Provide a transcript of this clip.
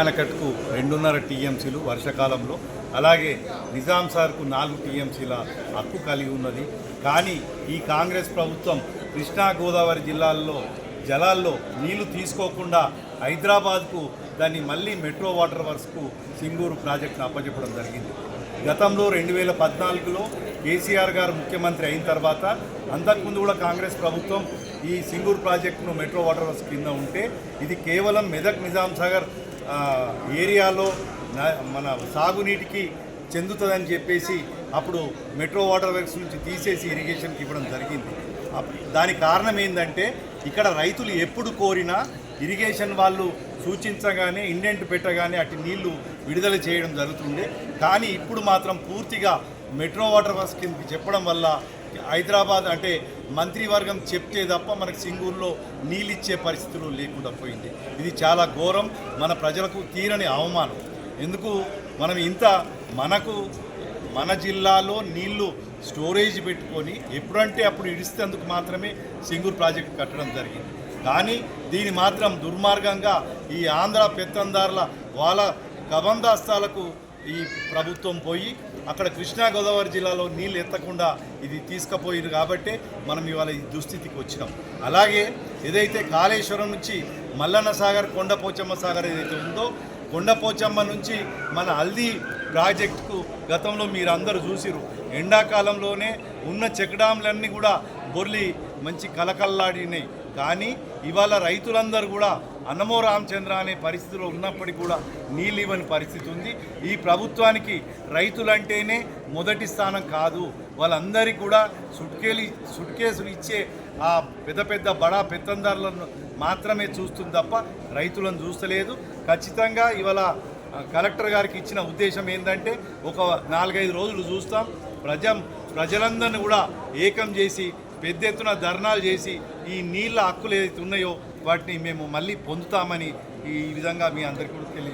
ఆనకట్టుకు 2.5 టీఎంసీలు వర్షాకాలంలో, అలాగే నిజాం సార్కు 4 టీఎంసీల హక్కు కలిగి ఉన్నది. కానీ ఈ కాంగ్రెస్ ప్రభుత్వం కృష్ణా గోదావరి జిల్లాల్లో జలాల్లో నీళ్లు తీసుకోకుండా హైదరాబాద్కు దాన్ని మళ్ళీ మెట్రో వాటర్ వర్క్స్కు సింగూరు ప్రాజెక్టును అప్పచెప్పడం జరిగింది. గతంలో 2014లో కేసీఆర్ గారు ముఖ్యమంత్రి అయిన తర్వాత అంతకుముందు కూడా కాంగ్రెస్ ప్రభుత్వం ఈ సింగూరు ప్రాజెక్టును మెట్రో వాటర్ వర్క్స్ కింద ఉంటే ఇది కేవలం మెదక్ నిజాం సాగర్ ఏరియాలో మన సాగునీటికి చెందుతుందని చెప్పేసి అప్పుడు మెట్రో వాటర్ వర్క్స్ నుంచి తీసేసి ఇరిగేషన్కి ఇవ్వడం జరిగింది. దానికి కారణం ఏంటంటే ఇక్కడ రైతులు ఎప్పుడు కోరినా ఇరిగేషన్ వాళ్ళు సూచించగానే ఇండెంట్ పెట్టగానే అటు నీళ్లు విడుదల చేయడం జరుగుతుంది. కానీ ఇప్పుడు మాత్రం పూర్తిగా మెట్రో వాటర్ వర్క్స్ కిందకి చెప్పడం వల్ల హైదరాబాద్ అంటే మంత్రివర్గం చెప్తే తప్ప మనకు సింగూరులో నీళ్ళిచ్చే పరిస్థితులు లేకుండా పోయింది. ఇది చాలా ఘోరం, మన ప్రజలకు తీరని అవమానం. ఎందుకు మనం మన జిల్లాలో నీళ్లు స్టోరేజ్ పెట్టుకొని ఎప్పుడంటే అప్పుడు ఇడిస్తేందుకు మాత్రమే సింగూరు ప్రాజెక్టు కట్టడం జరిగింది. కానీ దీని మాత్రం దుర్మార్గంగా ఈ ఆంధ్ర పెత్తందారుల వాళ్ళ కబందాస్తాలకు ఈ ప్రభుత్వం పోయి అక్కడ కృష్ణా గోదావరి జిల్లాలో నీళ్ళు ఎత్తకుండా ఇది తీసుకుపోయింది. కాబట్టి మనం ఇవాళ ఈ దుస్థితికి వచ్చినాం. అలాగే ఏదైతే కాళేశ్వరం నుంచి మల్లన్న సాగర్, కొండపోచమ్మ సాగర్ ఏదైతే ఉందో, కొండపోచమ్మ నుంచి మన హల్దీ ప్రాజెక్టుకు గతంలో మీరు అందరూ చూసిరు. ఎండాకాలంలోనే ఉన్న చెక్ డ్యామ్లన్నీ కూడా బొర్లి మంచి కలకల్లాడినాయి. కానీ ఇవాళ రైతులందరూ కూడా అన్నమో రామచంద్ర అనే పరిస్థితిలో ఉన్నప్పటికీ కూడా నీళ్ళు ఇవ్వని పరిస్థితి ఉంది. ఈ ప్రభుత్వానికి రైతులంటేనే మొదటి స్థానం కాదు, వాళ్ళందరికీ కూడా సుట్కేసులు ఇచ్చే ఆ పెద్ద బడా పెత్తందారులను మాత్రమే చూస్తుంది తప్ప రైతులను చూస్తలేదు. ఖచ్చితంగా ఇవాళ కలెక్టర్ గారికి ఇచ్చిన ఉద్దేశం ఏంటంటే ఒక 4-5 రోజులు చూస్తాం, ప్రజలందరినీ కూడా ఏకం చేసి పెద్ద ఎత్తున ధర్నాలు చేసి ఈ నీళ్ళ హక్కులు ఏదైతే ఉన్నాయో వాటిని మేము మళ్ళీ పొందుతామని ఈ విధంగా మీ అందరికీ కూడా తెలియజేస్తాం.